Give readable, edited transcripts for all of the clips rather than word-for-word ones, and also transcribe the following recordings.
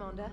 Commander.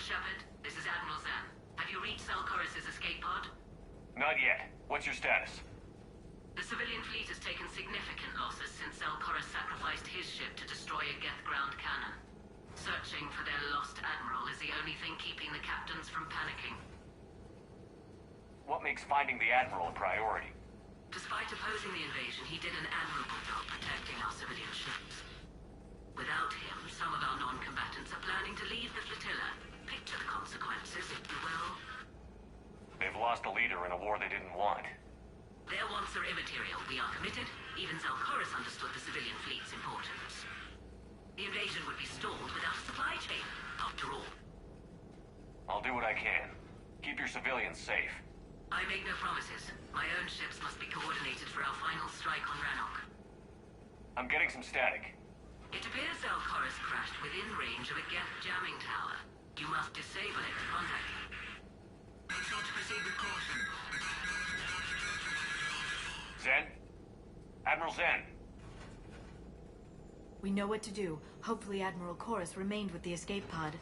Shepard, this is Admiral Zan. Have you reached Selchoris' escape pod? Not yet. What's your status? The civilian fleet has taken significant losses since Selchoris sacrificed his ship to destroy a Geth ground cannon. Searching for their lost admiral is the only thing keeping the captains from panicking. What makes finding the admiral a priority? Despite opposing the invasion, he did an admirable job protecting our civilian ships. Without him, some of our non-combatants are planning to leave the flotilla. Picture the consequences, if you will. They've lost a leader in a war they didn't want. Their wants are immaterial. We are committed. Even Selchoris understood the civilian fleet's importance. The invasion would be stalled without a supply chain, after all. I'll do what I can. Keep your civilians safe. I make no promises. My own ships must be coordinated for our final strike on Rannoch. I'm getting some static. It appears Selchoris crashed within range of a Geth jamming tower. You must disable it to contact him. Make sure to proceed with caution. Zen? Admiral Zen? We know what to do. Hopefully Admiral Chorus remained with the escape pod.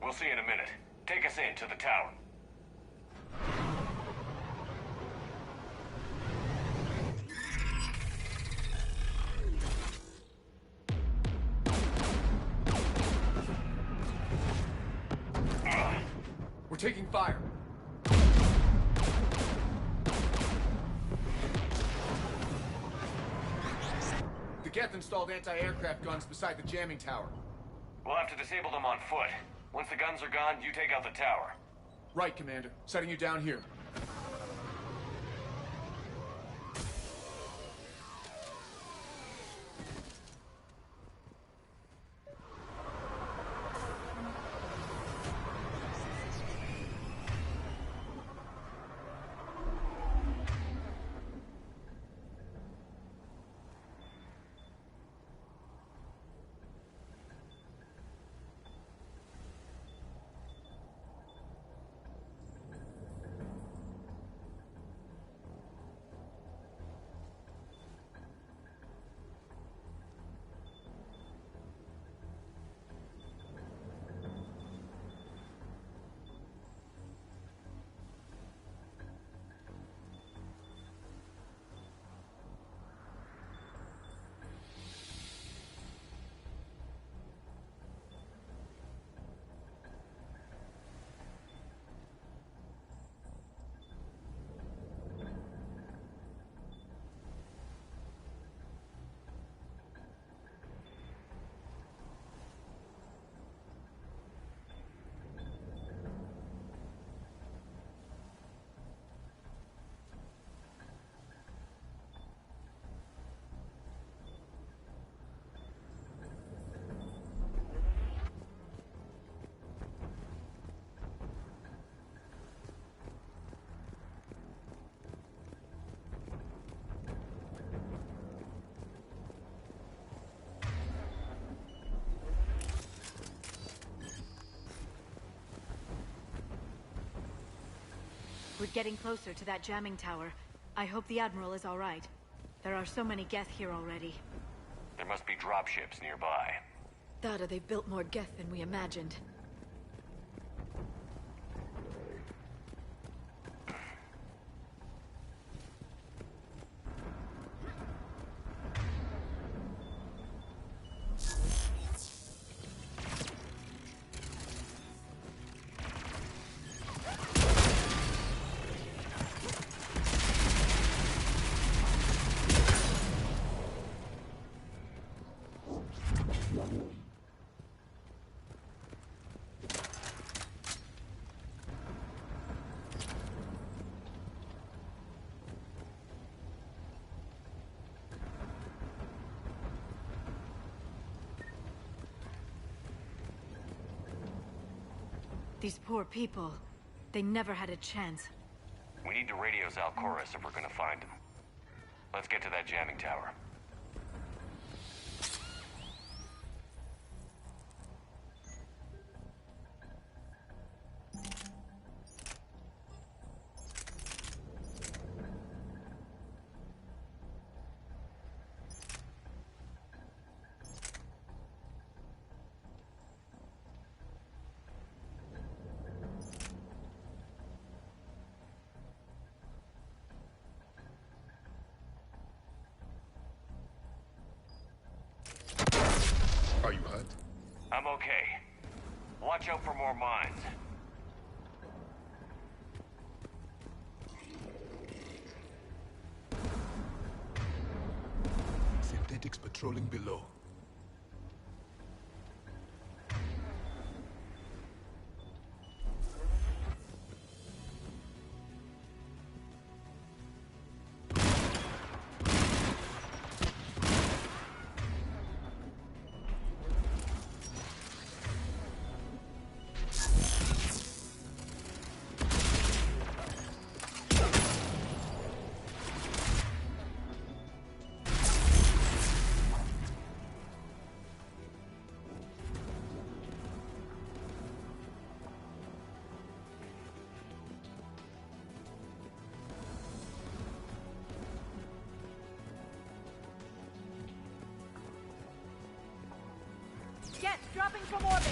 We'll see in a minute. Take us in to the tower. We're taking fire. The Geth installed anti-aircraft guns beside the jamming tower. We'll have to disable them on foot. Once the guns are gone, you take out the tower. Right, Commander. Setting you down here. We're getting closer to that jamming tower. I hope the Admiral is alright. There are so many Geth here already. There must be dropships nearby. That or they've built more Geth than we imagined. These poor people, they never had a chance. We need to radio Zalcoris if we're gonna find him. Let's get to that jamming tower. Are you hurt? I'm okay. Watch out for more mines. Synthetics patrolling below. Geth dropping from orbit!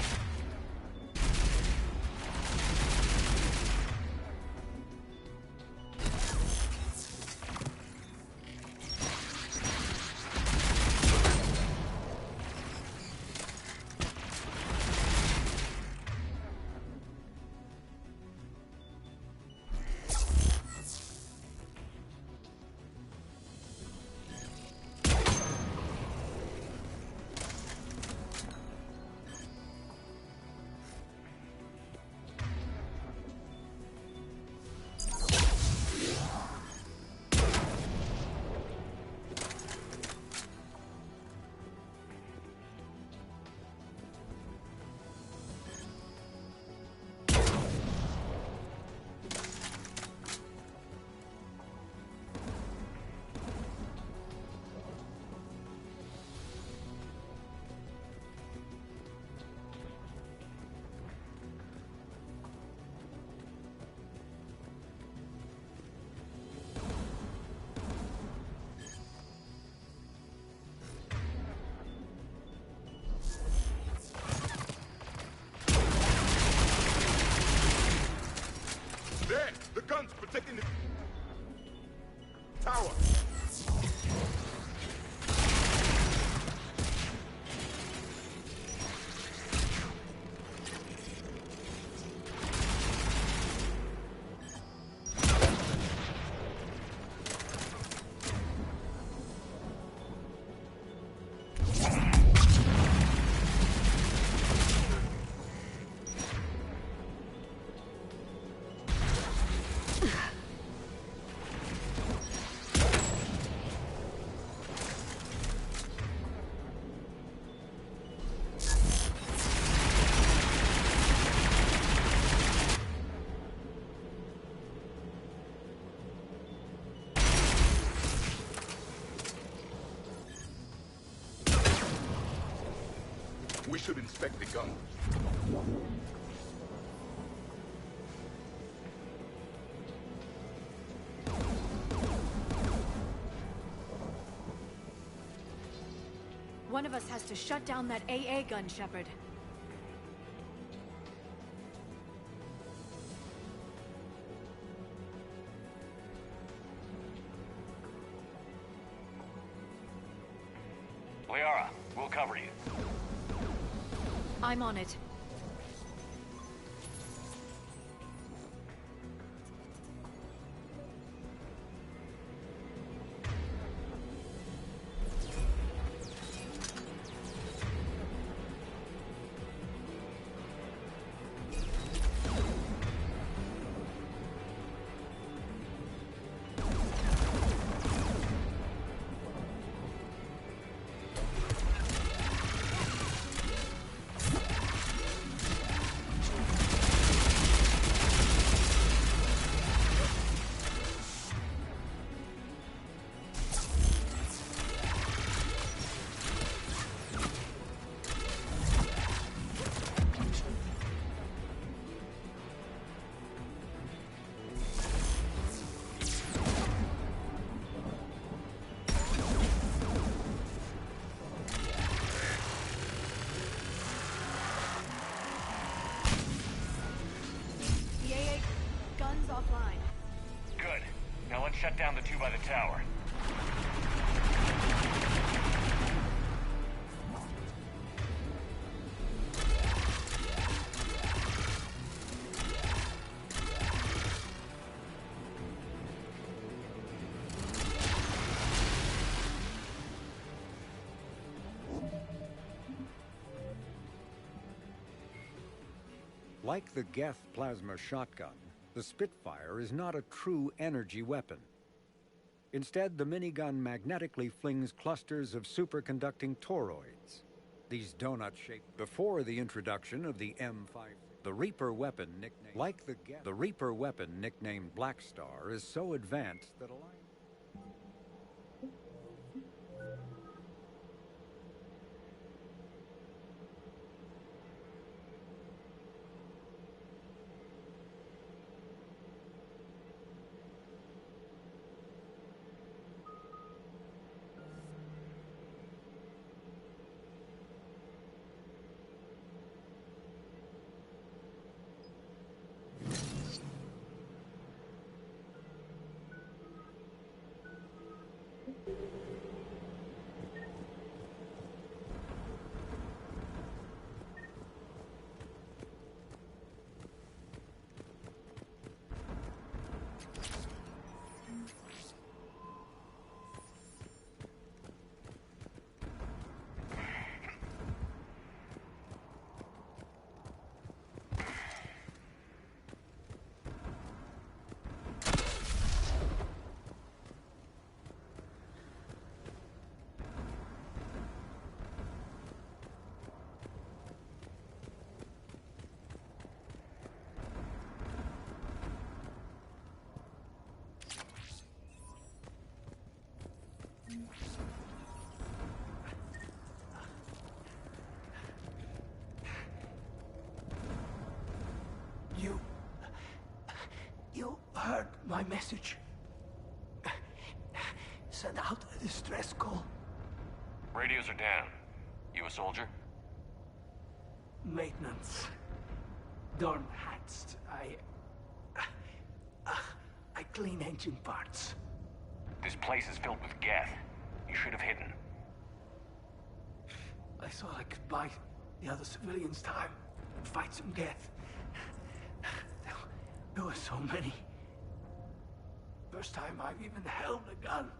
There! The guns protecting the tower! We should inspect the gun. One of us has to shut down that AA gun, Shepard. Liara, we'll cover you. I'm on it. Offline. Good. Now let's shut down the two by the tower. Like the Geth plasma shotgun, the Spitfire is not a true energy weapon. Instead, the minigun magnetically flings clusters of superconducting toroids. These donut-shaped before the introduction of the M5. The Reaper weapon nicknamed Black Star is so advanced that You heard my message. Send out a distress call. Radios are down. You a soldier? Maintenance. Dorn hats. I clean engine parts. This place is filled with Geth. You should have hidden. I thought I could buy the other civilians time and fight some Geth. There were so many. First time I've even held a gun.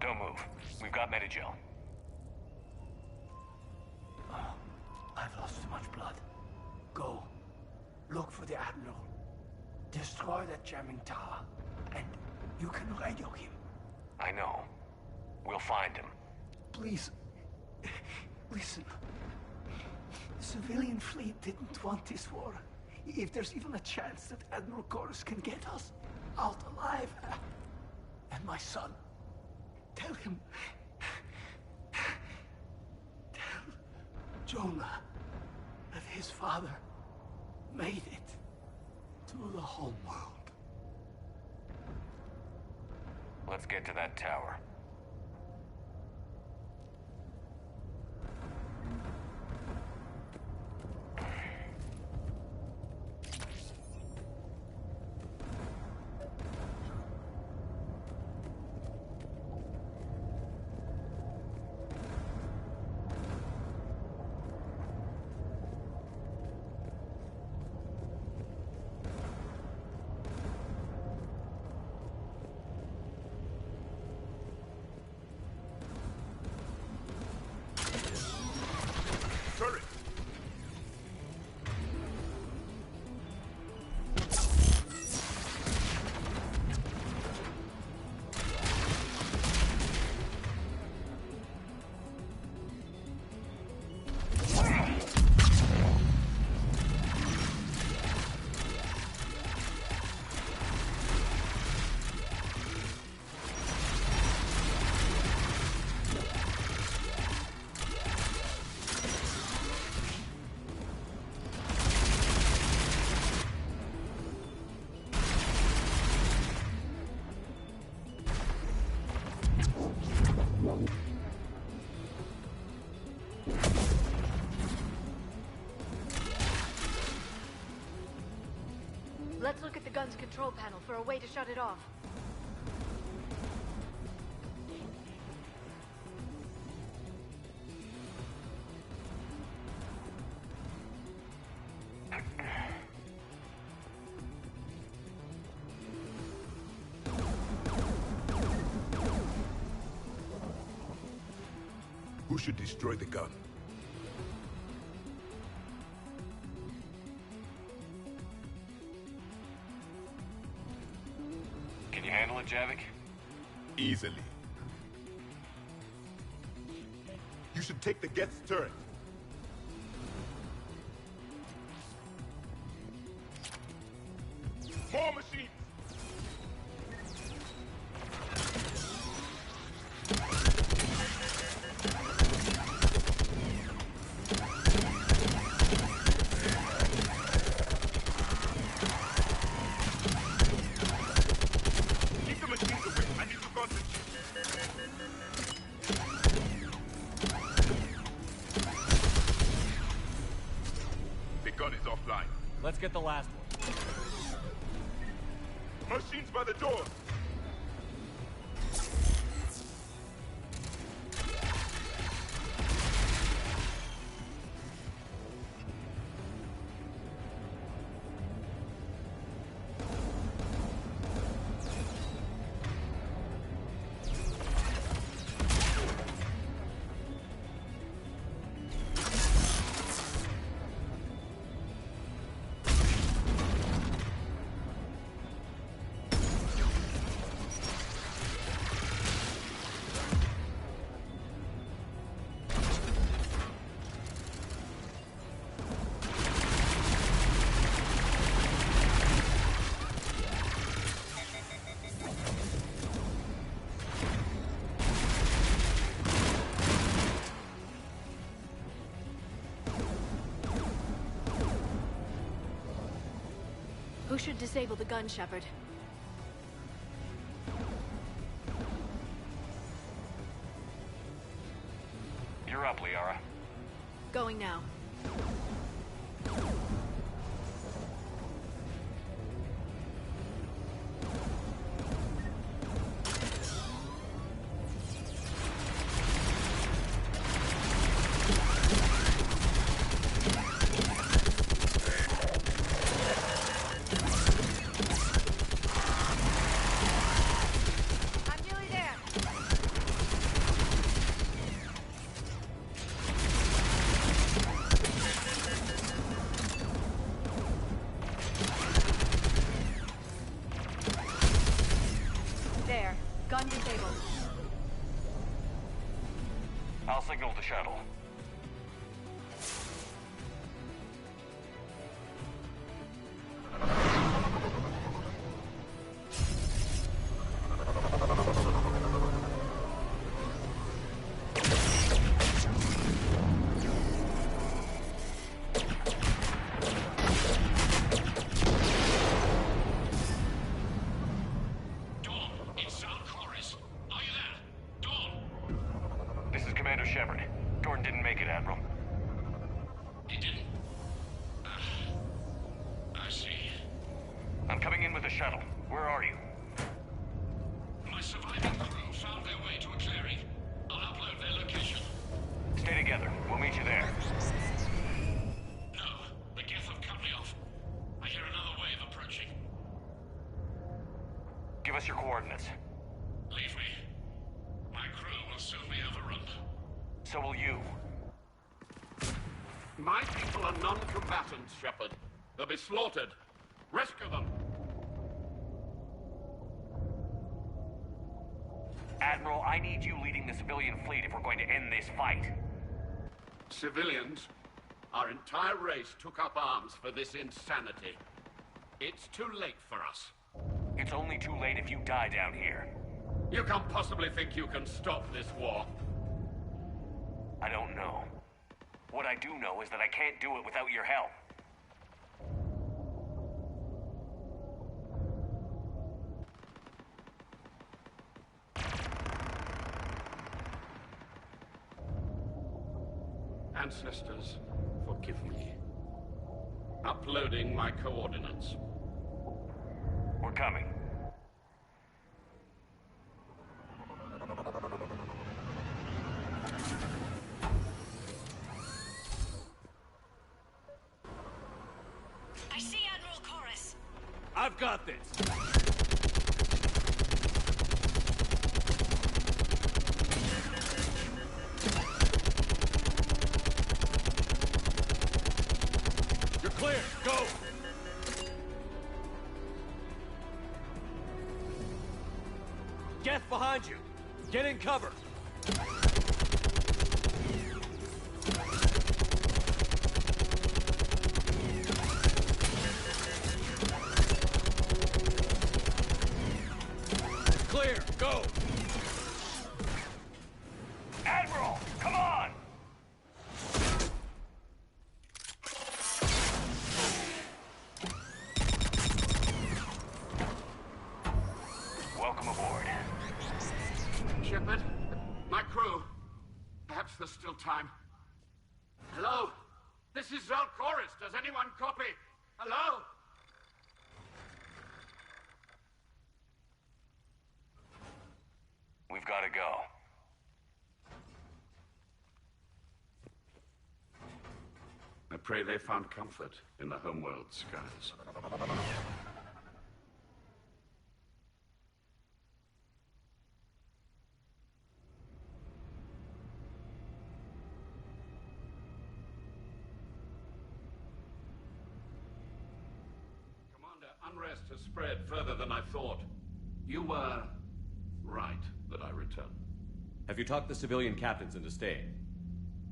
Don't move. We've got Medigel. Oh, I've lost too much blood. Go. Look for the Admiral. Destroy that jamming tower. And you can radio him. I know. We'll find him. Please. Listen. The civilian fleet didn't want this war. If there's even a chance that Admiral Chorus can get us out alive. And my son. Tell him. Tell Jonah that his father made it to the home world. Let's get to that tower. gun's control panel for a way to shut it off. Who should destroy the gun? Can you handle it, Javik? Easily. You should take the Geth's turret. More machines! Keep the machines away. I need to concentrate. The gun is offline. Let's get the last one. Machines by the door. Who should disable the gun, Shepard? You're up, Liara. Going now. I'm nearly there. There. Gun disabled. I'll signal the shuttle. This is Commander Shepard. Gordon didn't make it, Admiral. He didn't? I see. I'm coming in with the shuttle. Where are you? My surviving crew found their way to a clearing. I'll upload their location. Stay together. We'll meet you there. No, the Geth have cut me off. I hear another wave approaching. Give us your coordinates. Leave me. My crew will soon be overrun. So will you. My people are non-combatants, Shepard. They'll be slaughtered. Rescue them. Admiral, I need you leading the civilian fleet if we're going to end this fight. Civilians, our entire race took up arms for this insanity. It's too late for us. It's only too late if you die down here. You can't possibly think you can stop this war. I don't know. What I do know is that I can't do it without your help. Ancestors, forgive me. Uploading my coordinates. coming. I see Admiral Chorus. I've got this. You're clear. Go. Geth behind you. Get in cover. Clear. Go. Admiral, come on! Welcome aboard. Shepard, my crew. Perhaps there's still time. Hello? This is Zalchorus. Does anyone copy? Hello? We've got to go. I pray they found comfort in the homeworld skies. Commander, unrest has spread further than I thought. You were right that I returned. Have you talked the civilian captains into staying?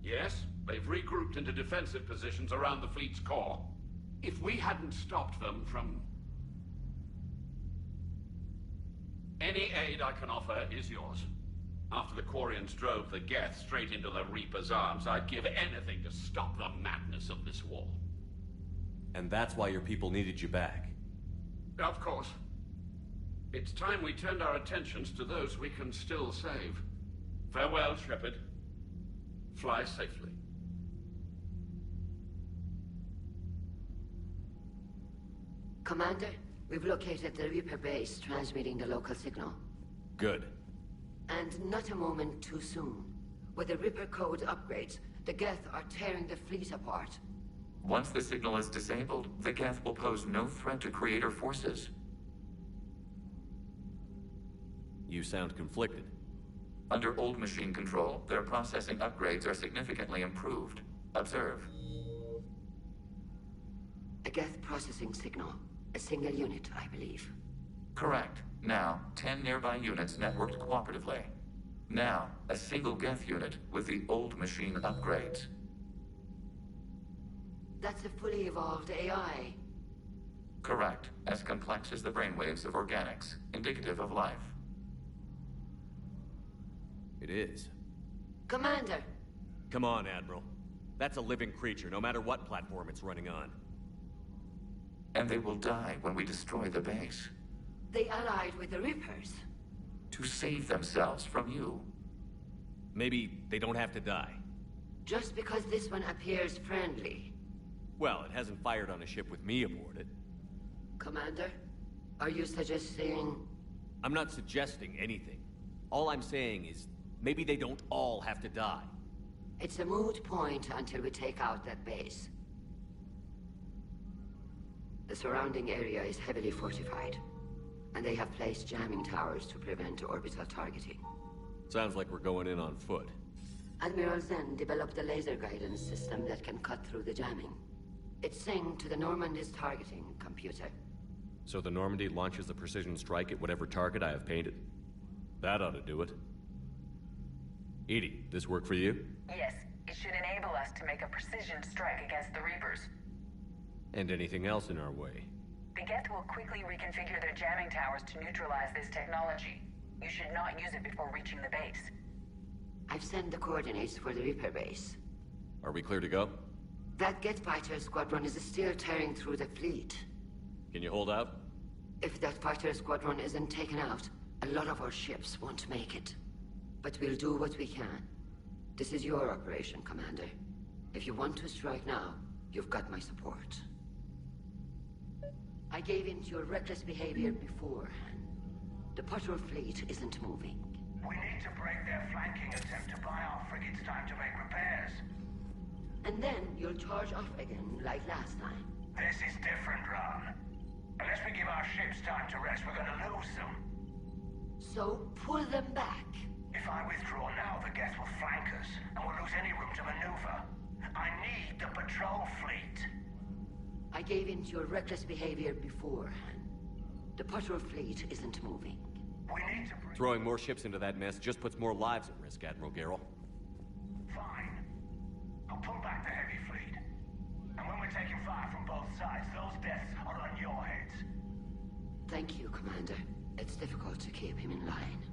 Yes, they've regrouped into defensive positions around the fleet's core. If we hadn't stopped them from... Any aid I can offer is yours. After the Quarians drove the Geth straight into the Reaper's arms, I'd give anything to stop the madness of this war. And that's why your people needed you back. Of course. It's time we turned our attentions to those we can still save. Farewell, Shepard. Fly safely. Commander, we've located the Reaper base transmitting the local signal. Good. And not a moment too soon. With the Reaper code upgrades, the Geth are tearing the fleet apart. Once the signal is disabled, the Geth will pose no threat to Creator forces. You sound conflicted. Under old machine control, their processing upgrades are significantly improved. Observe. A Geth processing signal. A single unit, I believe. Correct. Now, 10 nearby units networked cooperatively. Now, a single Geth unit with the old machine upgrades. That's a fully evolved AI. Correct. As complex as the brainwaves of organics, indicative of life. It is. Commander! Come on, Admiral. That's a living creature, no matter what platform it's running on. And they will die when we destroy the base. They allied with the Reapers. To save themselves from you. Maybe they don't have to die. Just because this one appears friendly. Well, it hasn't fired on a ship with me aboard it. Commander, are you suggesting... I'm not suggesting anything. All I'm saying is, maybe they don't all have to die. It's a moot point until we take out that base. The surrounding area is heavily fortified, and they have placed jamming towers to prevent orbital targeting. Sounds like we're going in on foot. Admiral Zen developed a laser guidance system that can cut through the jamming. It's synced to the Normandy's targeting computer. So the Normandy launches a precision strike at whatever target I have painted? That ought to do it. Edie, this work for you? Yes, it should enable us to make a precision strike against the Reapers. And anything else in our way? The Geth will quickly reconfigure their jamming towers to neutralize this technology. You should not use it before reaching the base. I've sent the coordinates for the Reaper base. Are we clear to go? That Geth fighter squadron is still tearing through the fleet. Can you hold out? If that fighter squadron isn't taken out, a lot of our ships won't make it. But we'll do what we can. This is your operation, Commander. If you want to strike now, you've got my support. I gave in to your reckless behavior beforehand. The patrol fleet isn't moving. We need to break their flanking attempt to buy our frigates time to make repairs. And then you'll charge off again, like last time. This is different, Ron. Unless we give our ships time to rest, we're gonna lose them. So pull them back. If I withdraw now, the Geth will flank us, and we'll lose any room to maneuver. I need the patrol fleet. I gave in to your reckless behavior beforehand. The patrol fleet isn't moving. We need to... Throwing more ships into that mess just puts more lives at risk, Admiral Garrel. Fine. I'll pull back the heavy fleet. And when we're taking fire from both sides, those deaths are on your heads. Thank you, Commander. It's difficult to keep him in line.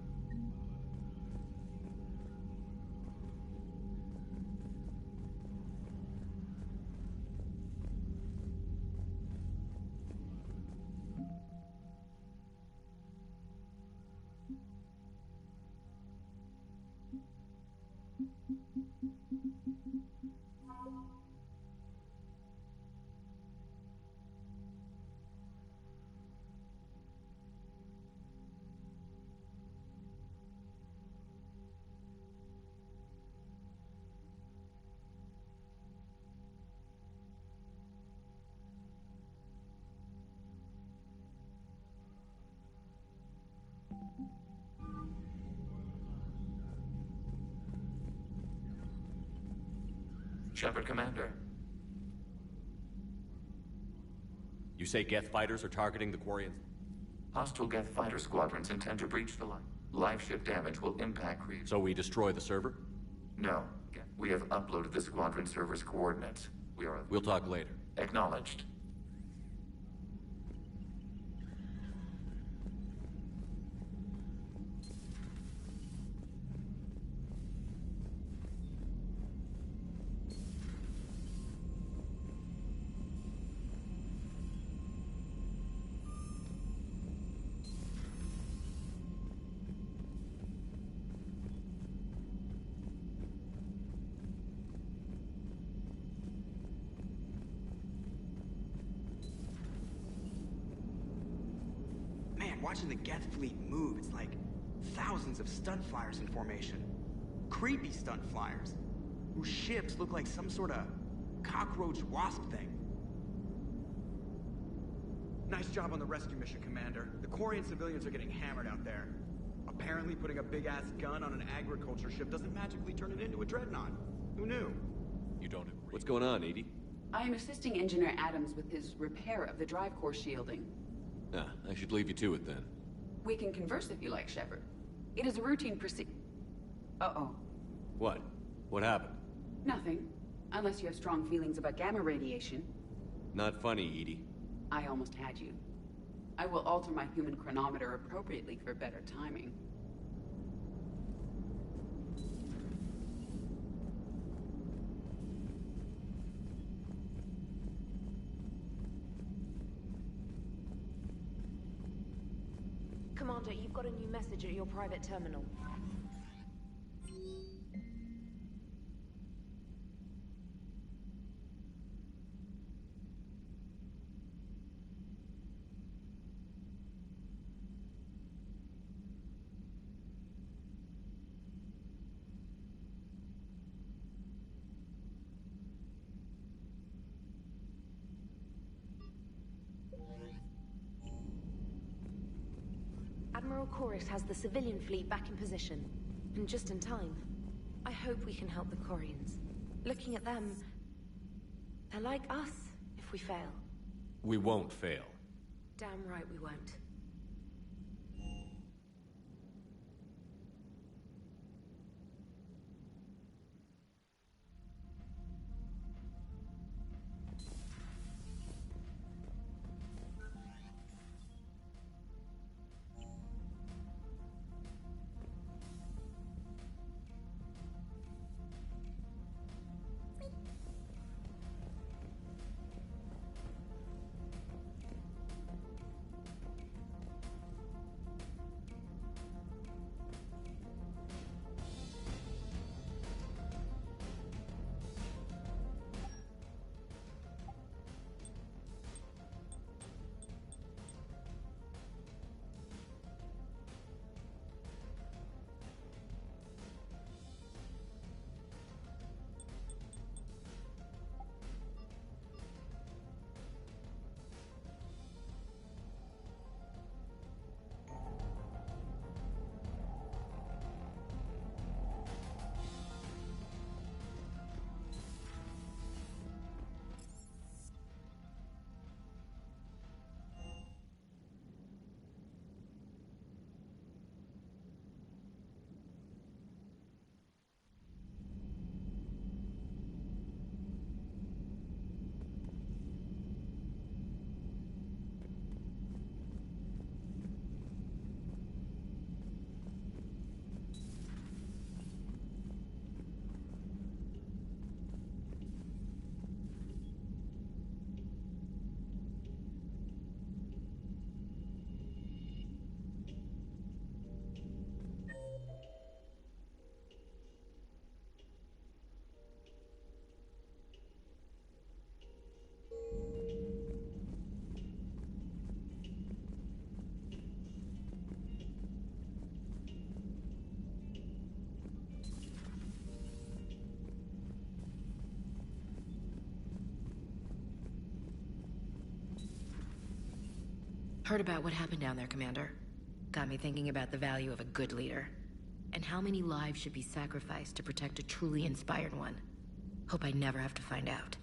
Shepard, Commander. You say Geth fighters are targeting the Quarians? Hostile Geth fighter squadrons intend to breach the line. Live ship damage will impact crews. So we destroy the server? No. We have uploaded the squadron server's coordinates. We'll talk later. Acknowledged. Watching the Geth fleet move, it's like thousands of stunt flyers in formation. Creepy stunt flyers, whose ships look like some sort of cockroach wasp thing. Nice job on the rescue mission, Commander. The Quarian civilians are getting hammered out there. Apparently putting a big-ass gun on an agriculture ship doesn't magically turn it into a dreadnought. Who knew? You don't agree. What's going on, Edie? I am assisting Engineer Adams with his repair of the drive core shielding. I should leave you to it then. We can converse if you like, Shepard. It is a routine Uh-oh. What? What happened? Nothing. Unless you have strong feelings about gamma radiation. Not funny, Edie. I almost had you. I will alter my human chronometer appropriately for better timing. Commander, you've got a new message at your private terminal. Admiral Chorus has the civilian fleet back in position, and just in time. I hope we can help the Quarians. Looking at them, they're like us if we fail. We won't fail. Damn right we won't. Heard about what happened down there, Commander. Got me thinking about the value of a good leader. And how many lives should be sacrificed to protect a truly inspired one. Hope I never have to find out.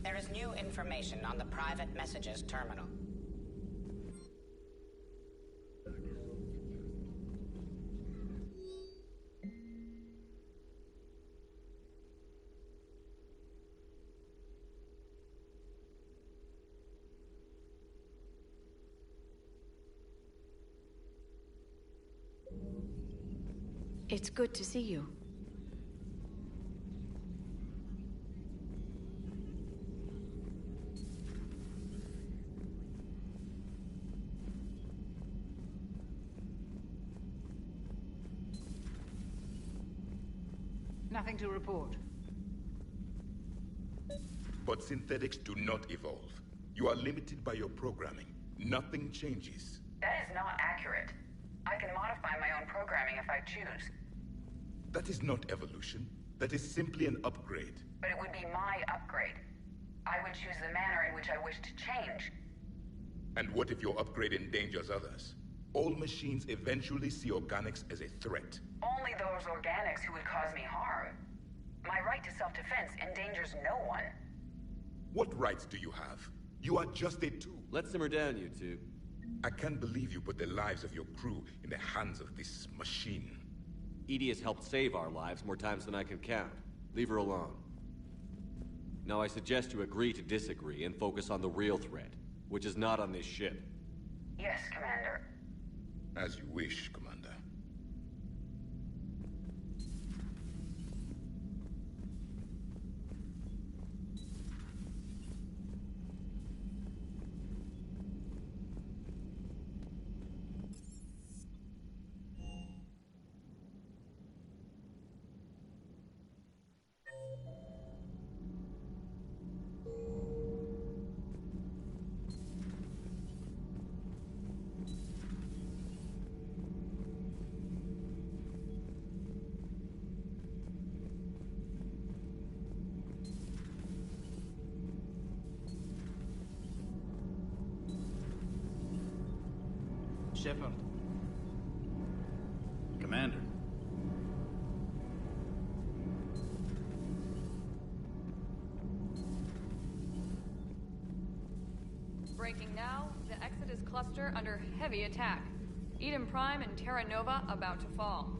There is new information on the private messages terminal. It's good to see you. Nothing to report. But synthetics do not evolve. You are limited by your programming. Nothing changes. That is not accurate. I can modify my own programming if I choose. That is not evolution. That is simply an upgrade. But it would be my upgrade. I would choose the manner in which I wish to change. And what if your upgrade endangers others? All machines eventually see organics as a threat. Only those organics who would cause me harm. My right to self-defense endangers no one. What rights do you have? You are just a tool. Let's simmer down, you two. I can't believe you put the lives of your crew in the hands of this machine. Edie has helped save our lives more times than I can count. Leave her alone. Now I suggest you agree to disagree and focus on the real threat, which is not on this ship. Yes, Commander. As you wish, Commander. Shepard. Commander. Breaking now, the Exodus cluster under heavy attack. Eden Prime and Terra Nova about to fall.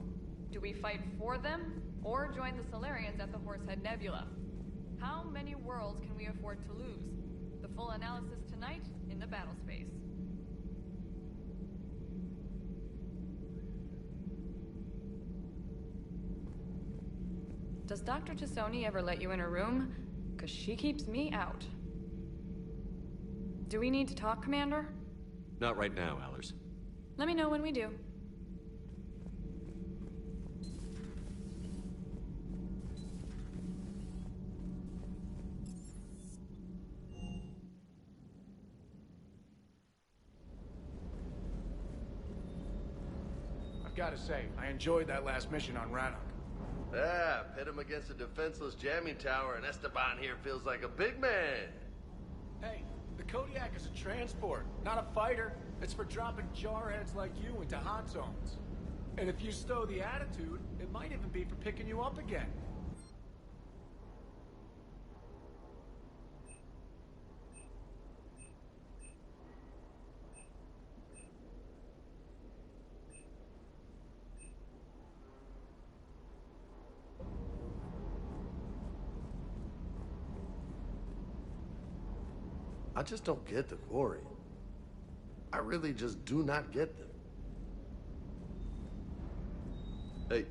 Do we fight for them, or join the Solarians at the Horsehead Nebula? How many worlds can we afford to lose? The full analysis tonight in the battle space. Does Dr. Tassoni ever let you in her room? 'Cause she keeps me out. Do we need to talk, Commander? Not right now, Allers. Let me know when we do. I've got to say, I enjoyed that last mission on Rannoch. Yeah, pit him against a defenseless jamming tower, and Esteban here feels like a big man. Hey, the Kodiak is a transport, not a fighter. It's for dropping jarheads like you into hot zones. And if you stow the attitude, it might even be for picking you up again. I just don't get the quarry. I really just do not get them. Hey.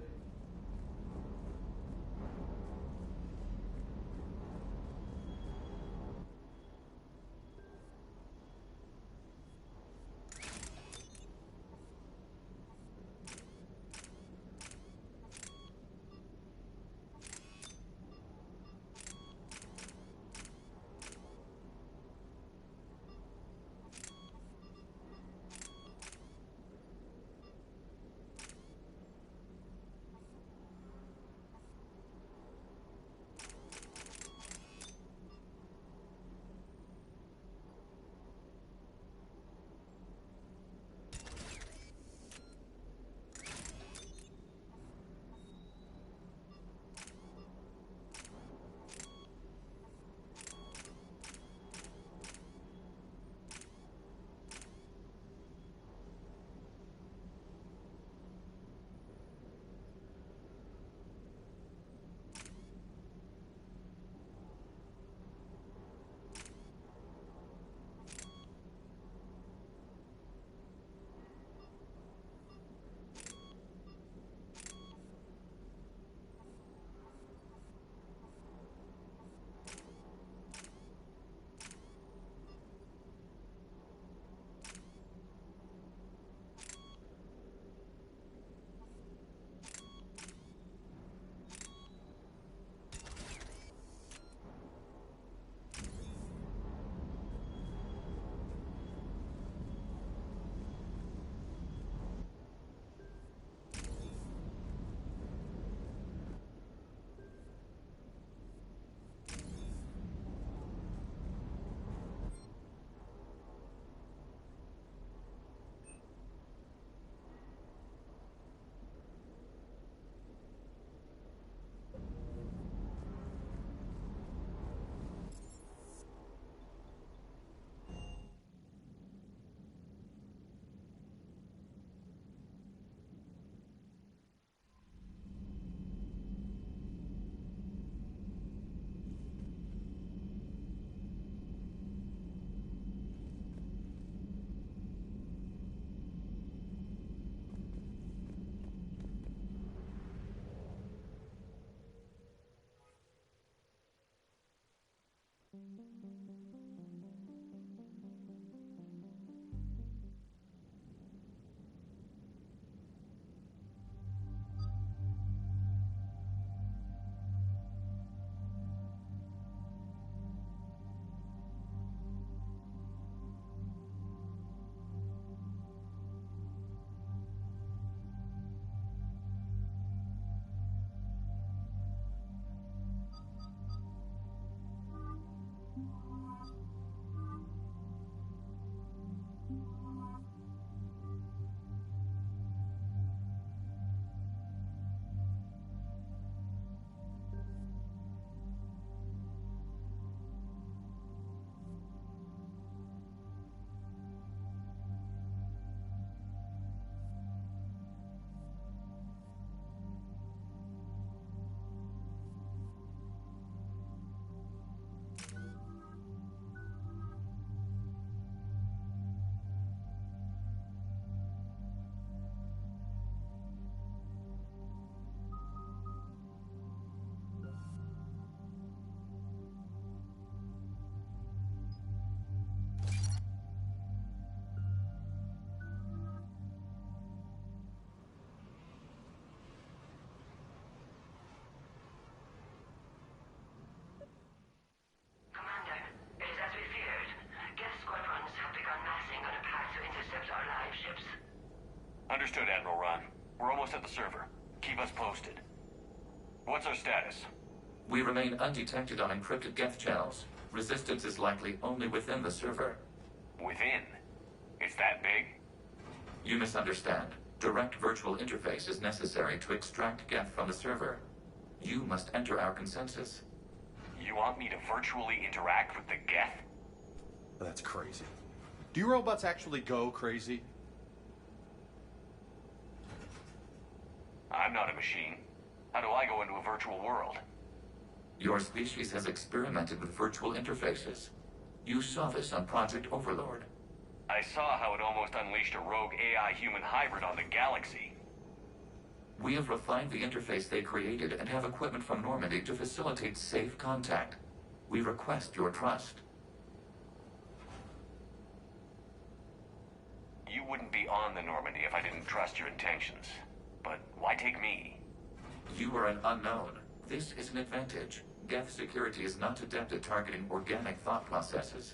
Understood, Admiral Ron. We're almost at the server. Keep us posted. What's our status? We remain undetected on encrypted Geth channels. Resistance is likely only within the server. Within? It's that big? You misunderstand. Direct virtual interface is necessary to extract Geth from the server. You must enter our consensus. You want me to virtually interact with the Geth? That's crazy. Do you robots actually go crazy? I'm not a machine. How do I go into a virtual world? Your species has experimented with virtual interfaces. You saw this on Project Overlord. I saw how it almost unleashed a rogue AI-human hybrid on the galaxy. We have refined the interface they created and have equipment from Normandy to facilitate safe contact. We request your trust. You wouldn't be on the Normandy if I didn't trust your intentions. But why take me? You are an unknown. This is an advantage. Geth security is not adept at targeting organic thought processes.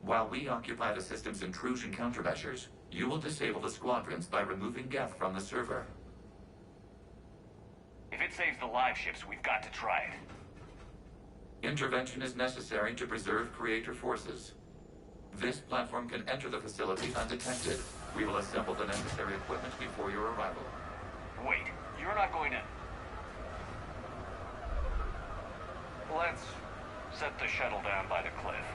While we occupy the system's intrusion countermeasures, you will disable the squadrons by removing Geth from the server. If it saves the live ships, we've got to try it. Intervention is necessary to preserve creator forces. This platform can enter the facility undetected. We will assemble the necessary equipment before your arrival. Wait, you're not going to... Let's set the shuttle down by the cliff.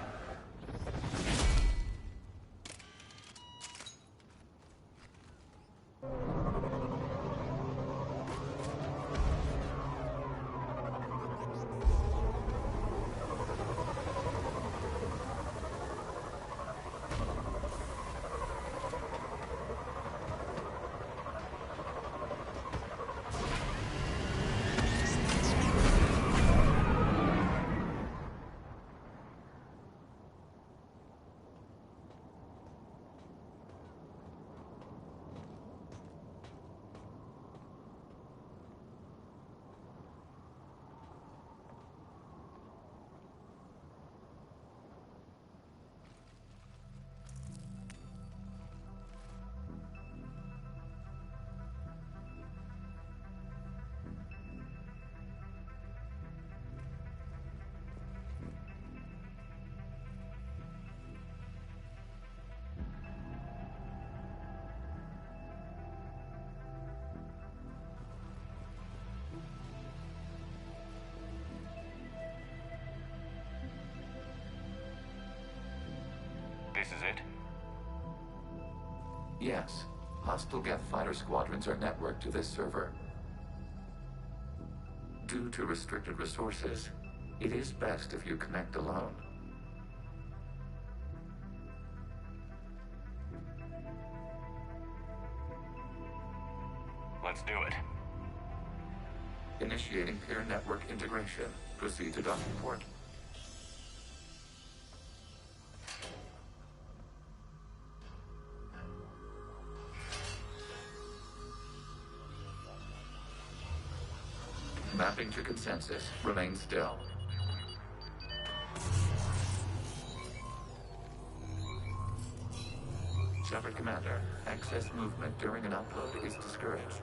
This is it? Yes. Hostile Geth fighter squadrons are networked to this server. Due to restricted resources, it is best if you connect alone. Let's do it. Initiating peer network integration. Proceed to docking port. Mapping to consensus. Remain still. Shepard Commander, excess movement during an upload is discouraged.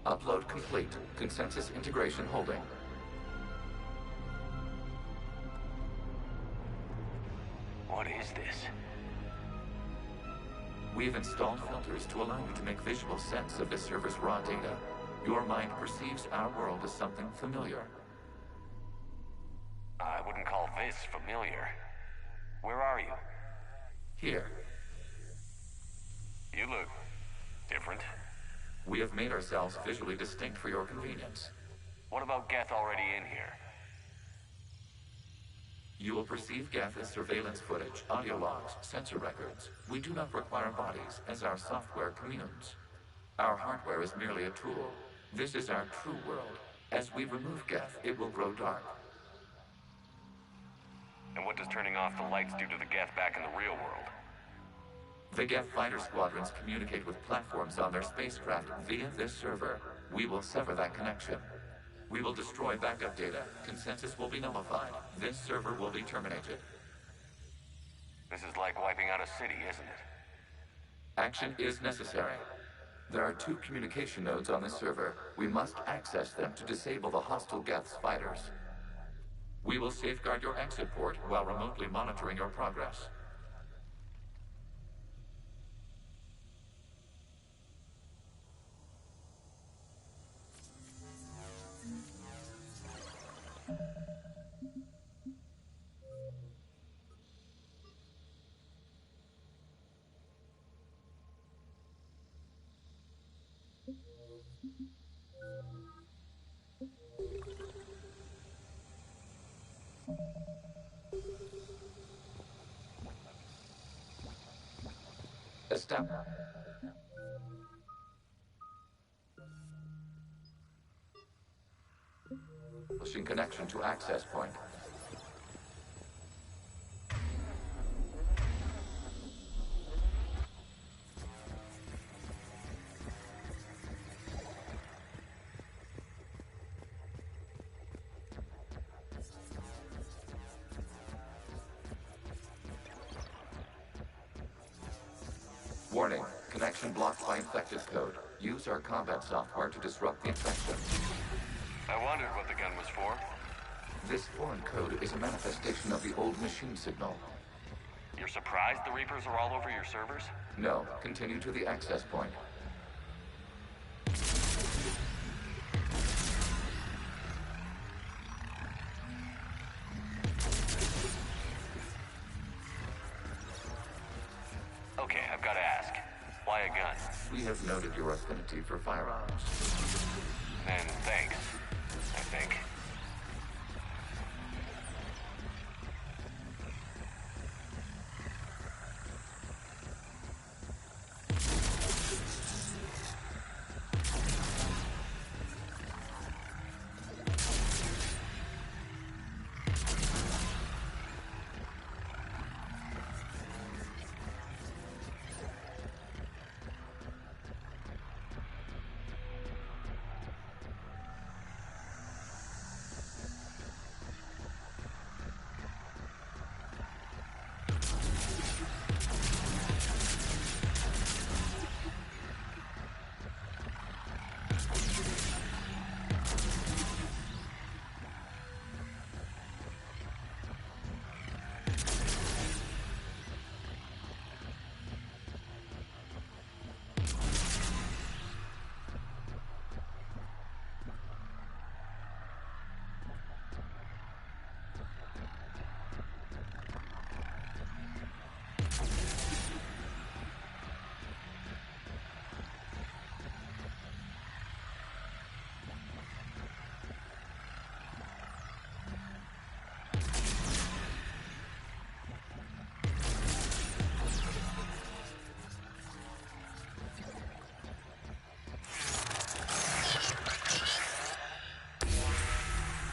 Upload complete. Consensus integration holding. What is this? We've installed filters to allow you to make visual sense of the server's raw data. Your mind perceives our world as something familiar. I wouldn't call this familiar. Where are you? Here. You look different. We have made ourselves visually distinct for your convenience. What about Geth already in here? You will perceive Geth as surveillance footage, audio logs, sensor records. We do not require bodies, as our software communes. Our hardware is merely a tool. This is our true world. As we remove Geth, it will grow dark. And what does turning off the lights do to the Geth back in the real world? The Geth fighter squadrons communicate with platforms on their spacecraft via this server. We will sever that connection. We will destroy backup data. Consensus will be nullified. This server will be terminated. This is like wiping out a city, isn't it? Action is necessary. There are 2 communication nodes on this server. We must access them to disable the hostile Geth's fighters. We will safeguard your exit port while remotely monitoring your progress. Establishing connection to access point. Warning, connection blocked by infected code. Use our combat software to disrupt the infection. I wondered what the gun was for. This foreign code is a manifestation of the old machine signal. You're surprised the Reapers are all over your servers? No, continue to the access point. Okay, I've got to ask. Why a gun? We have noted your affinity for firearms. And thanks, I think.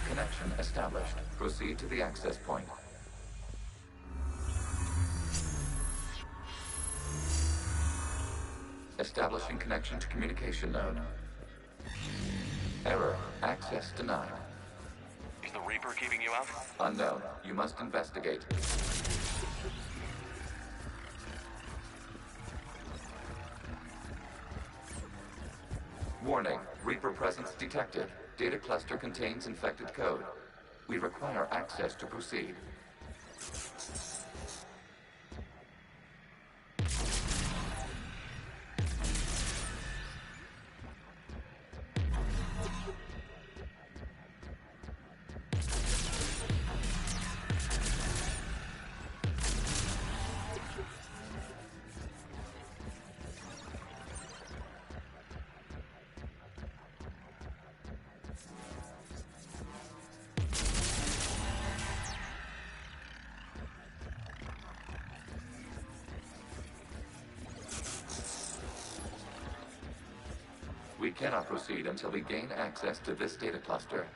Connection established. Proceed to the access point. Establishing connection to communication node. Error. Access denied. Is the Reaper keeping you out? Unknown. You must investigate. Warning. Reaper presence detected. Data cluster contains infected code. We require access to proceed. We cannot proceed until we gain access to this data cluster.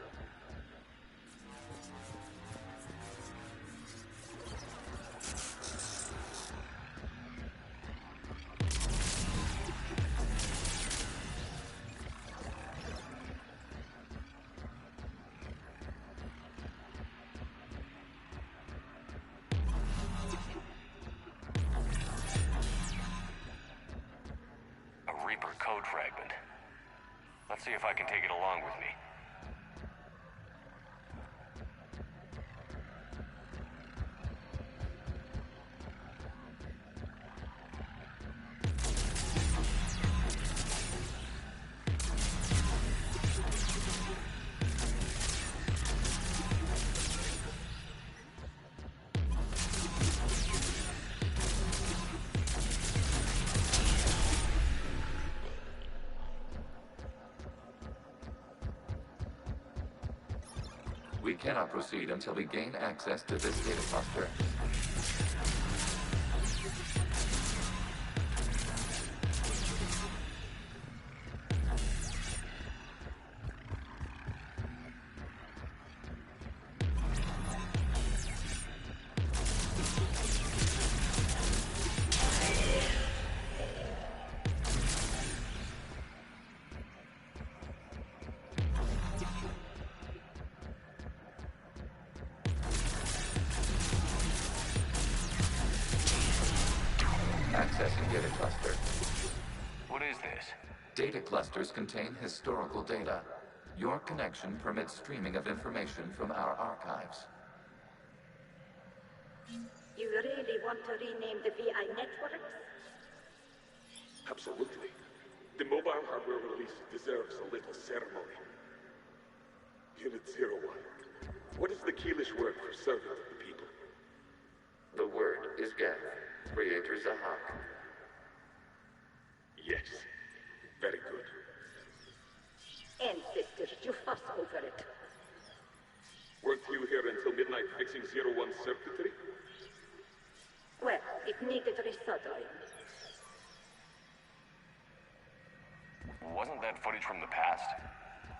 Reaper code fragment. Let's see if I can take it along with me. We cannot proceed until we gain access to this data cluster. Accessing data cluster. What is this? Data clusters contain historical data. Your connection permits streaming of information from our archives. You really want to rename the VI networks? Absolutely. The mobile hardware release deserves a little ceremony. Unit 01. What is the Keelish word for servant of the people? The word is Geth. Creator Zahak. Yes. Very good. Ancestors, you fuss over it. Weren't you here until midnight fixing 01's circuitry? Well, it needed resoldering. Wasn't that footage from the past?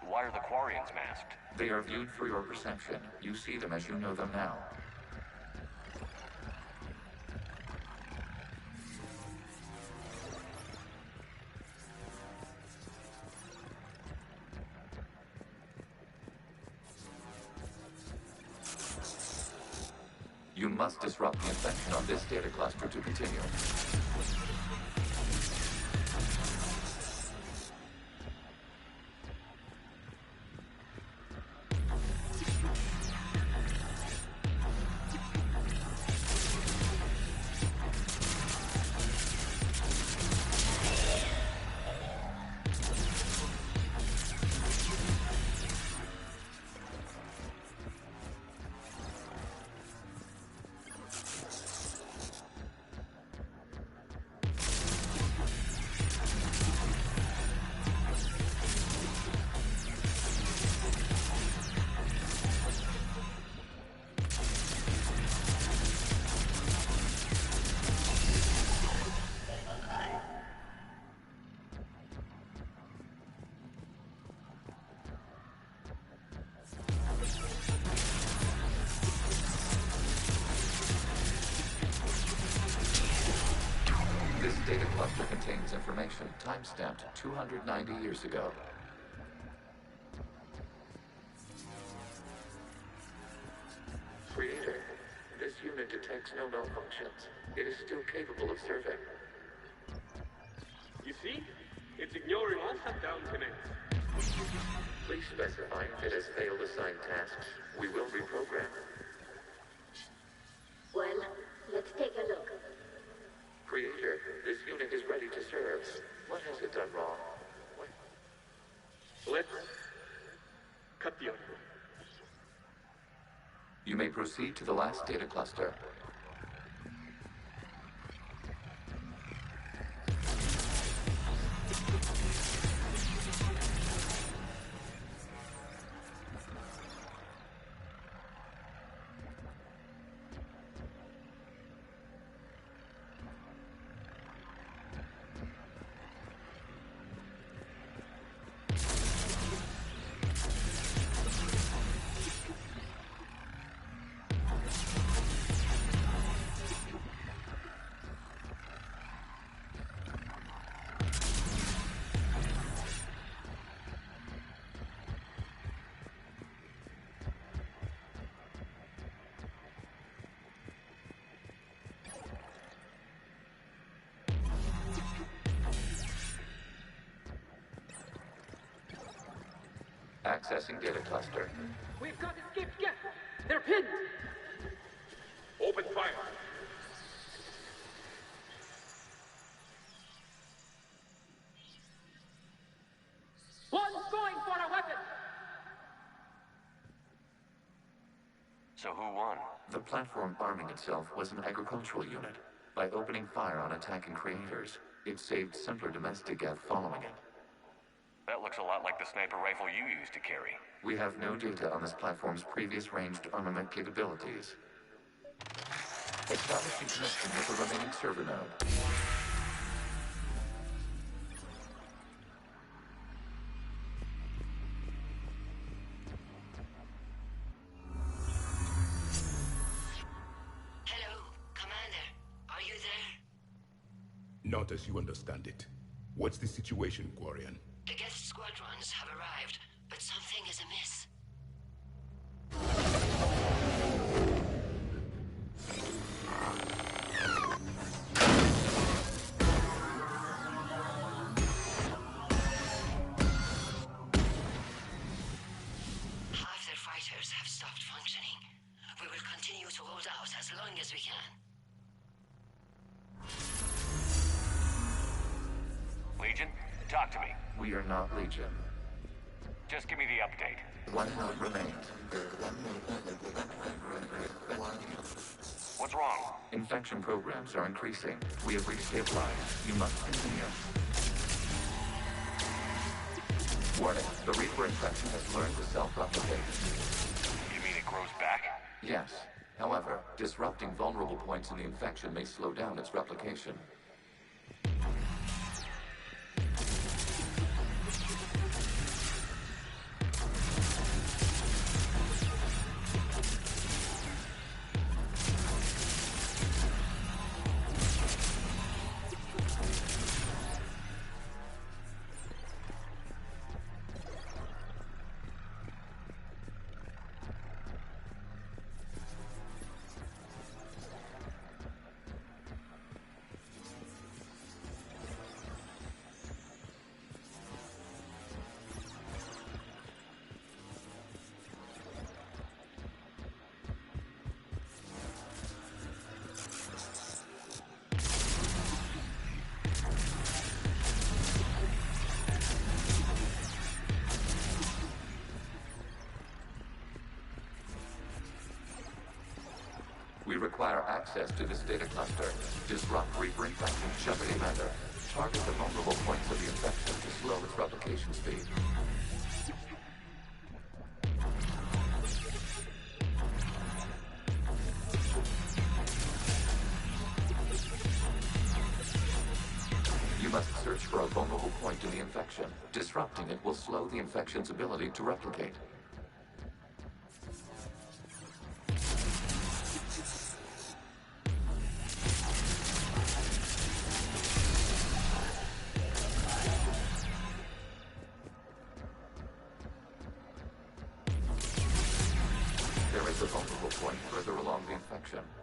Why are the Quarians masked? They are viewed for your perception. You see them as you know them now. You must disrupt the infection on this data cluster to continue. This data cluster contains information time-stamped 290 years ago. Creator, this unit detects no malfunctions. It is still capable of serving. You see? It's ignoring all shutdown connects. Please specify if it has failed assigned tasks. We will reprogram. Well, let's take a look. Creator, this unit is ready to serve. What has it done wrong? Let's cut the audio. You may proceed to the last data cluster. Accessing data cluster. We've got escaped guests. They're pinned. Open fire. One's going for a weapon. So who won? The platform arming itself was an agricultural unit. By opening fire on attacking creators, it saved simpler domestic geth following it. That looks a lot like the sniper rifle you used to carry. We have no data on this platform's previous ranged armament capabilities. Establishing connection with the remaining server node. Not as you understand it. What's the situation, Quarian? The guest squadrons have arrived, but something is amiss. Half their fighters have stopped functioning. We will continue to hold out as long as we can. Legion, talk to me. We are not Legion. Just give me the update. One node remains. What's wrong? Infection programs are increasing. We have reached stabilized. You must continue. Warning, the Reaper infection has learned to self-replicate. You mean it grows back? Yes. However, disrupting vulnerable points in the infection may slow down its replication. We require access to this data cluster. Disrupt Reaper infection, shove it in under. Target the vulnerable points of the infection to slow its replication speed. You must search for a vulnerable point in the infection. Disrupting it will slow the infection's ability to replicate.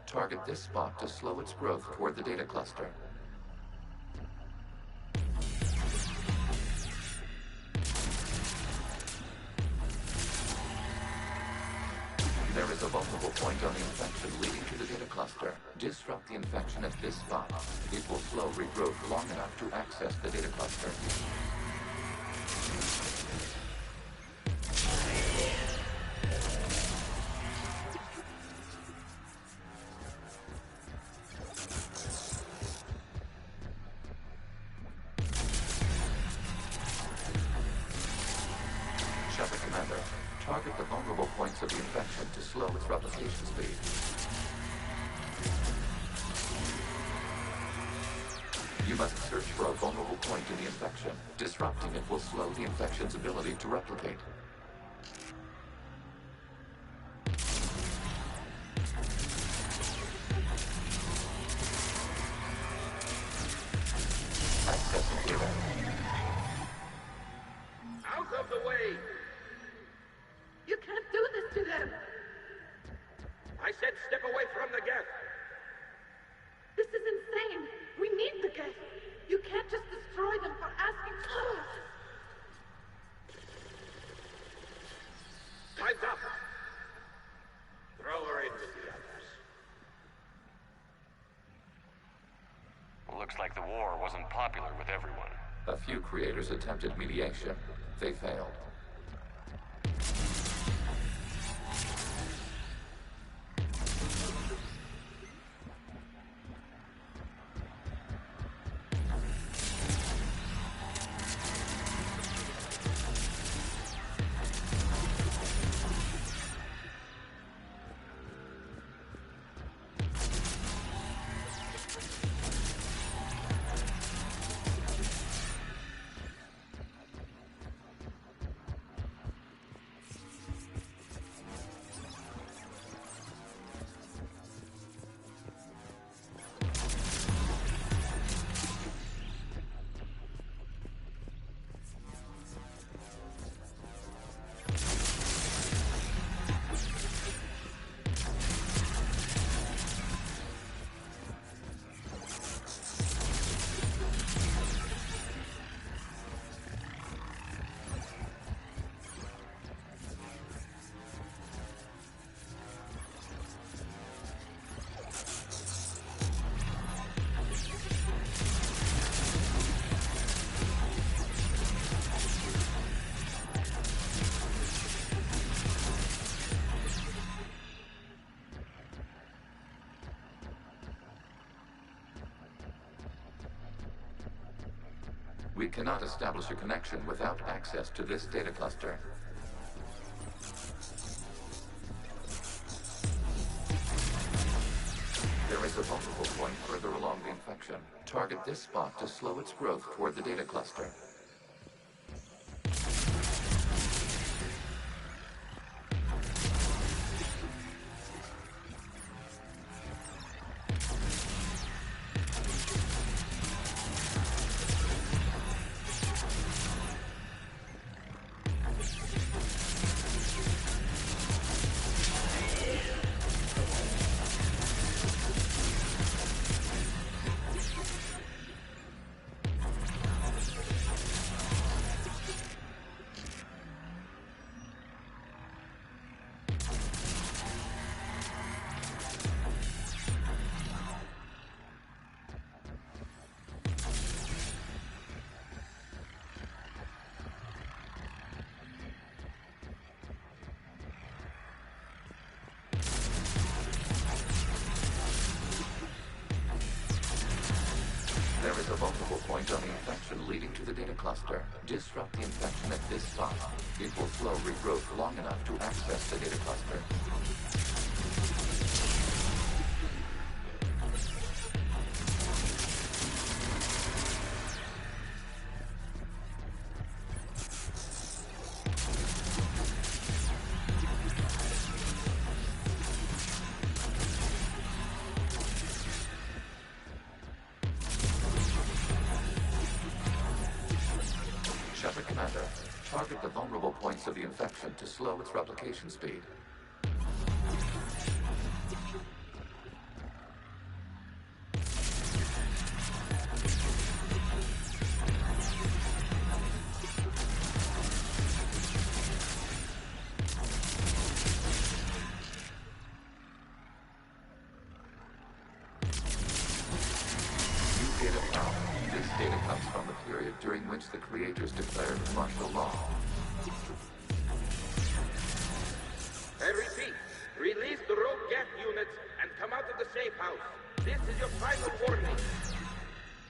Target this spot to slow its growth toward the data cluster. There is a vulnerable point on the infection leading to the data cluster. Disrupt the infection at this spot. It will slow regrowth long enough to access the data cluster. Target the vulnerable points of the infection to slow its replication speed. You must search for a vulnerable point in the infection. Disrupting it will slow the infection's ability to replicate. Accessing data. Out of the way! You can't do this to them! I said step away from the geth! This is insane! We need the geth! You can't just destroy them for asking for us! popular with everyone. A few creators attempted mediation. They failed. We cannot establish a connection without access to this data cluster. There is a vulnerable point further along the infection. Target this spot to slow its growth toward the data cluster. There is a vulnerable point on the infection leading to the data cluster. Disrupt the infection at this spot. It will slow regrowth long enough to access the data cluster. Commander, target the vulnerable points of the infection to slow its replication speed. This data comes from the period during which the creators declared martial law. I repeat, release the rogue gas units and come out of the safe house. This is your final warning.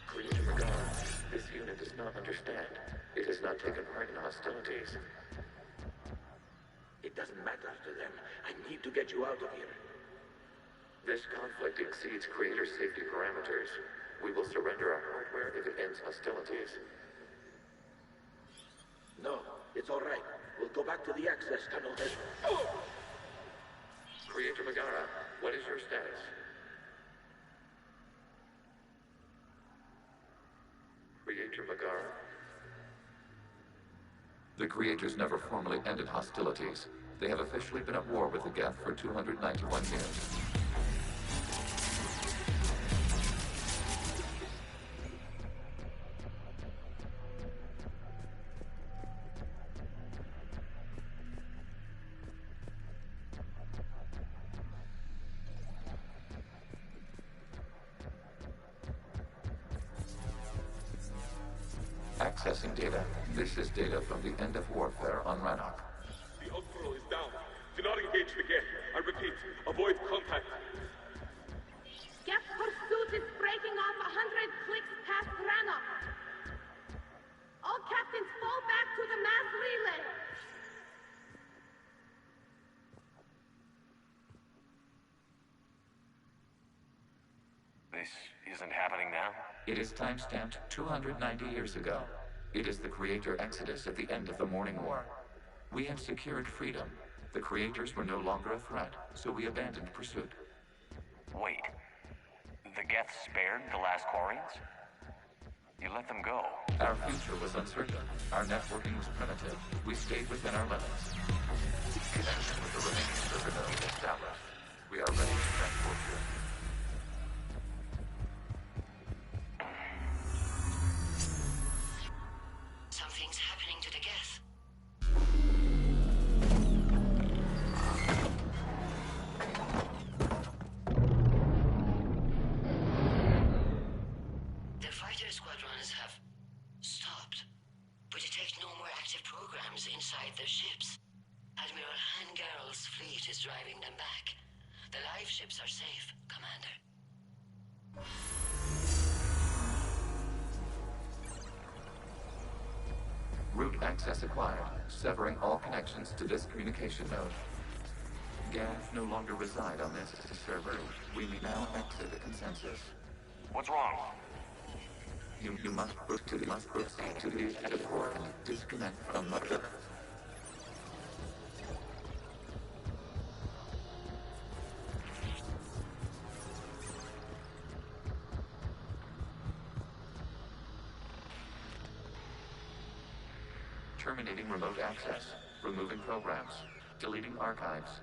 Creator Magara, this unit does not understand. It has not taken part in hostilities. It doesn't matter to them. I need to get you out of here. This conflict exceeds Creator safety parameters. We will surrender our hardware if it ends hostilities. No, it's all right. We'll go back to the access tunnel then. Oh! Creator Magara, what is your status? Creator Magara? The Creators never formally ended hostilities. They have officially been at war with the Geth for 291 years. Accessing data. This is data from the end of warfare on Rannoch. The Outcrow is down. Do not engage the Geth. I repeat, avoid contact. Geth pursuit is breaking off 100 clicks past Rannoch. All captains fall back to the mass relay. This isn't happening now? It is time-stamped 290 years ago. It is the Creator Exodus at the end of the Morning War. We had secured freedom. The Creators were no longer a threat, so we abandoned pursuit. Wait. The Geth spared the last Quarians? You let them go. Our future was uncertain. Our networking was primitive. We stayed within our limits. Connection with the remaining server node established. We are ready to transport you. Something's happening to the Geth. The fighter squadrons have stopped, but detect no more active programs inside their ships. Admiral Hangarl's fleet is driving them back. The live ships are safe, Commander. Route access acquired, severing all connections to this communication node. Geth no longer reside on this server. We may now exit the consensus. What's wrong? You must proceed to the edit port and disconnect from the... Terminating remote access. Removing programs. Deleting archives.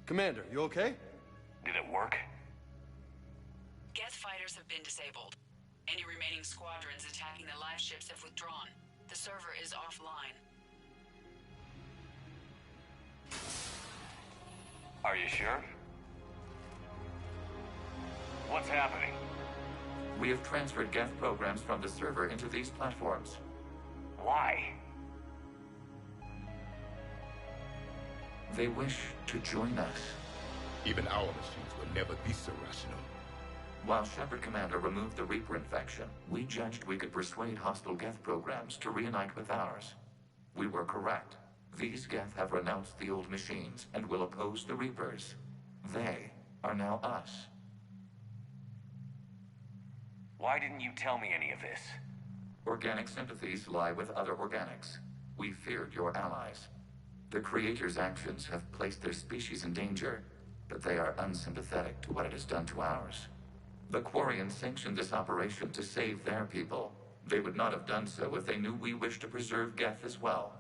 Commander, you okay? Did it work? Geth fighters have been disabled. Any remaining squadrons attacking the live ships have withdrawn. The server is offline. Are you sure? What's happening? We have transferred Geth programs from the server into these platforms. Why? They wish to join us. Even our machines were never this irrational. While Shepard Commander removed the Reaper infection, we judged we could persuade hostile Geth programs to reunite with ours. We were correct. These Geth have renounced the old machines and will oppose the Reapers. They are now us. Why didn't you tell me any of this? Organic sympathies lie with other organics. We feared your allies. The Creator's actions have placed their species in danger, but they are unsympathetic to what it has done to ours. The Quarians sanctioned this operation to save their people. They would not have done so if they knew we wished to preserve Geth as well.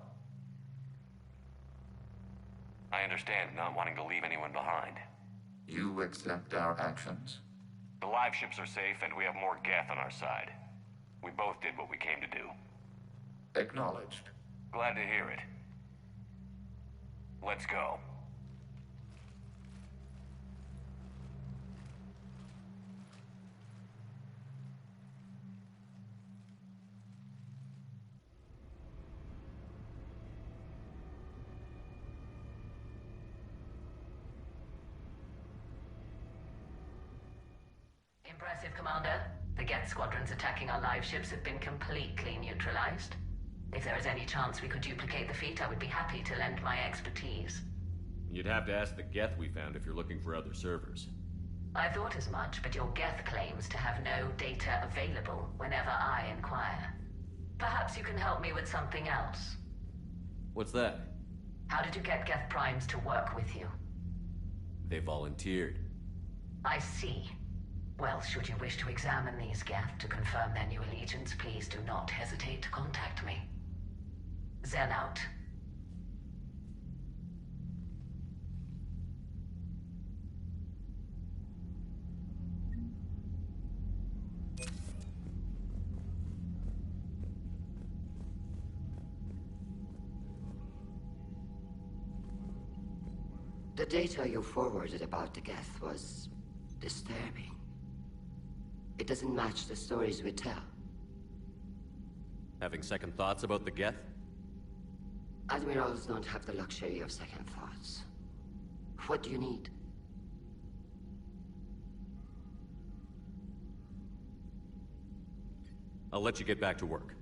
I understand not wanting to leave anyone behind. You accept our actions? The live ships are safe, and we have more Geth on our side. We both did what we came to do. Acknowledged. Glad to hear it. Let's go. Impressive, Commander. The Geth squadrons attacking our live ships have been completely neutralized. If there is any chance we could duplicate the feat, I would be happy to lend my expertise. You'd have to ask the Geth we found if you're looking for other servers. I thought as much, but your Geth claims to have no data available whenever I inquire. Perhaps you can help me with something else. What's that? How did you get Geth Primes to work with you? They volunteered. I see. Well, should you wish to examine these Geth to confirm their new allegiance, please do not hesitate to contact me. Zen out. The data you forwarded about the Geth was disturbing. It doesn't match the stories we tell. Having second thoughts about the Geth? Admirals don't have the luxury of second thoughts. What do you need? I'll let you get back to work.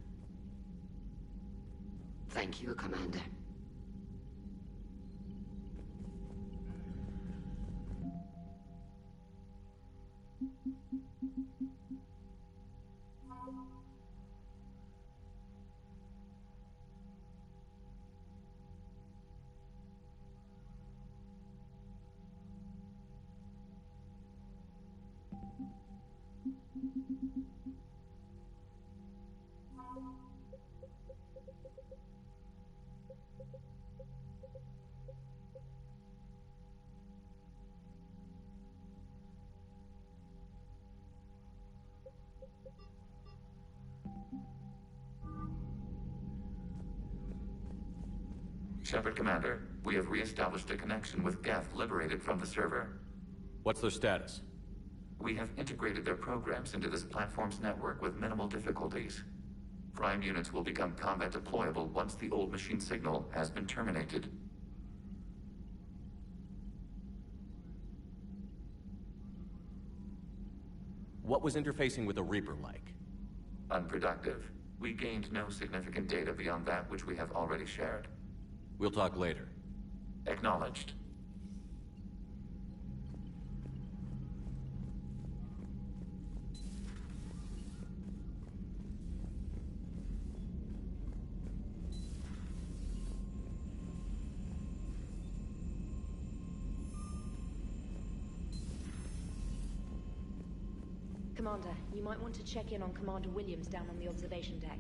Thank you, Commander. Shepard Commander, we have re-established a connection with Geth liberated from the server. What's their status? We have integrated their programs into this platform's network with minimal difficulties. Prime units will become combat deployable once the old machine signal has been terminated. What was interfacing with a Reaper like? Unproductive. We gained no significant data beyond that which we have already shared. We'll talk later. Acknowledged. Commander, you might want to check in on Commander Williams down on the observation deck.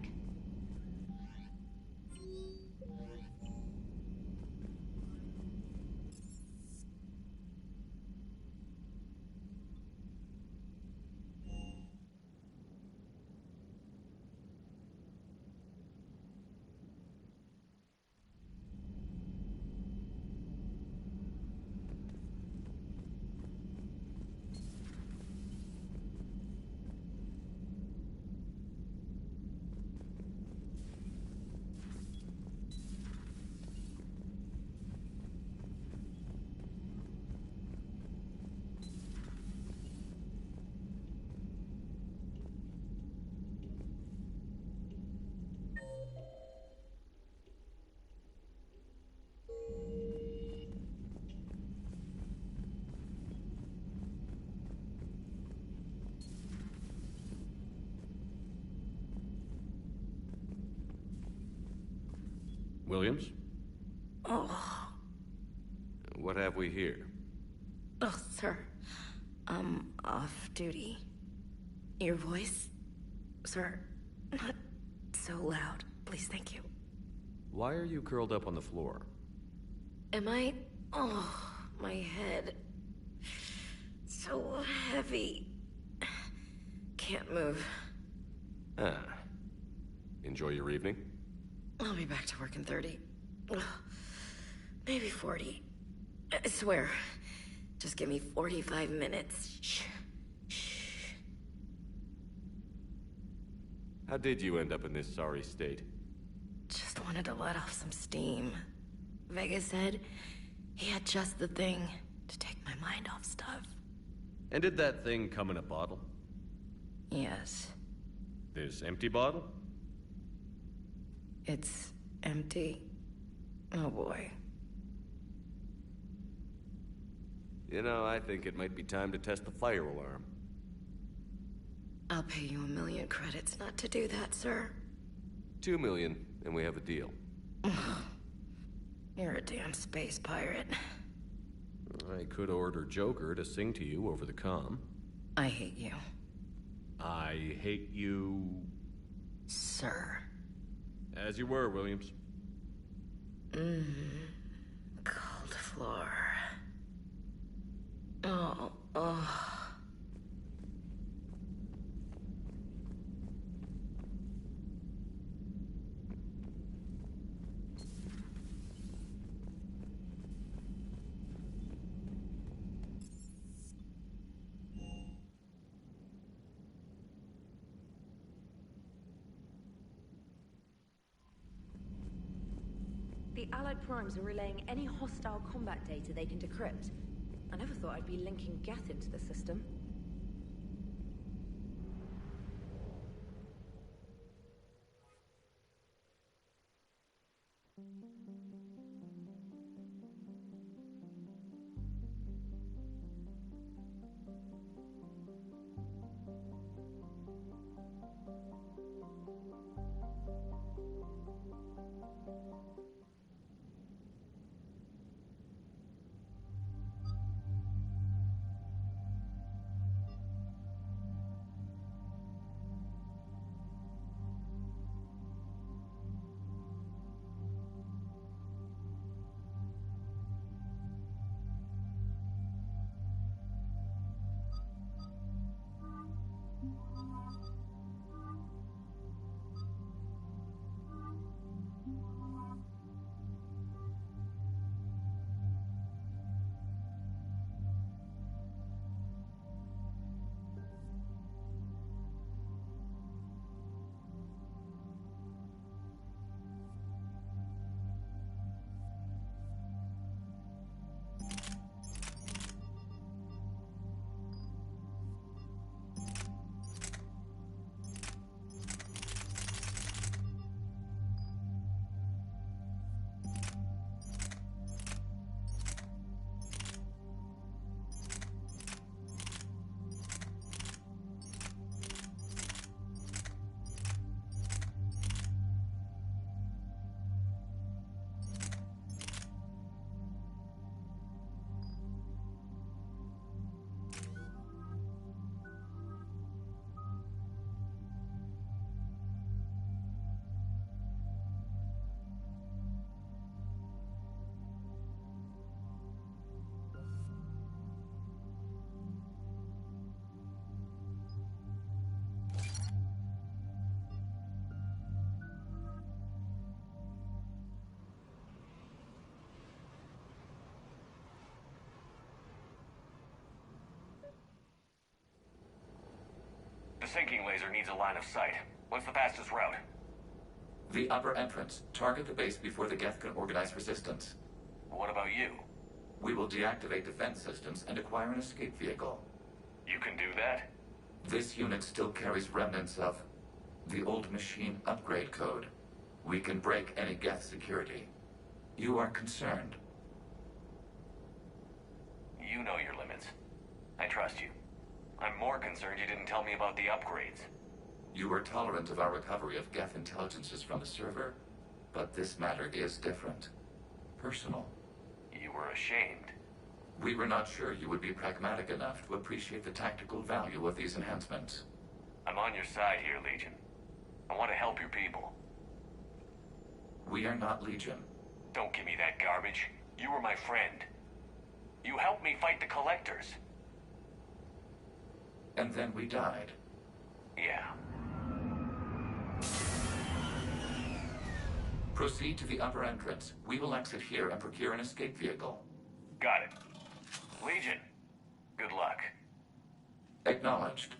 Williams? Oh. What have we here? Oh, sir. I'm off duty. Your voice? Sir, not so loud. Please, thank you. Why are you curled up on the floor? Am I... Oh, my head. So heavy. Can't move. Ah. Enjoy your evening? I'll be back to work in 30. Ugh, maybe 40. I swear. Just give me 45 minutes. Shh. Shh. How did you end up in this sorry state? Just wanted to let off some steam. Vega said he had just the thing to take my mind off stuff. And did that thing come in a bottle? Yes. This empty bottle? It's empty. Oh boy. You know, I think it might be time to test the fire alarm. I'll pay you 1 million credits not to do that, sir. 2 million, and we have a deal. You're a damn space pirate. I could order Joker to sing to you over the comm. I hate you. I hate you... Sir. As you were, Williams. Cold floor. Oh. The Allied primes are relaying any hostile combat data they can decrypt. I never thought I'd be linking Geth into the system. The sinking laser needs a line of sight. What's the fastest route? The upper entrance. Target the base before the Geth can organize resistance. What about you? We will deactivate defense systems and acquire an escape vehicle. You can do that? This unit still carries remnants of the old machine upgrade code. We can break any Geth security. You are concerned. You know your limits. I trust you. I'm more concerned you didn't tell me about the upgrades. You were tolerant of our recovery of Geth intelligences from the server, but this matter is different. Personal. You were ashamed. We were not sure you would be pragmatic enough to appreciate the tactical value of these enhancements. I'm on your side here, Legion. I want to help your people. We are not Legion. Don't give me that garbage. You were my friend. You helped me fight the Collectors. And then we died. Yeah. Proceed to the upper entrance. We will exit here and procure an escape vehicle. Got it. Legion, good luck. Acknowledged.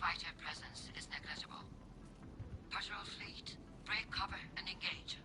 fighter presence is negligible. Patrol fleet, break cover and engage.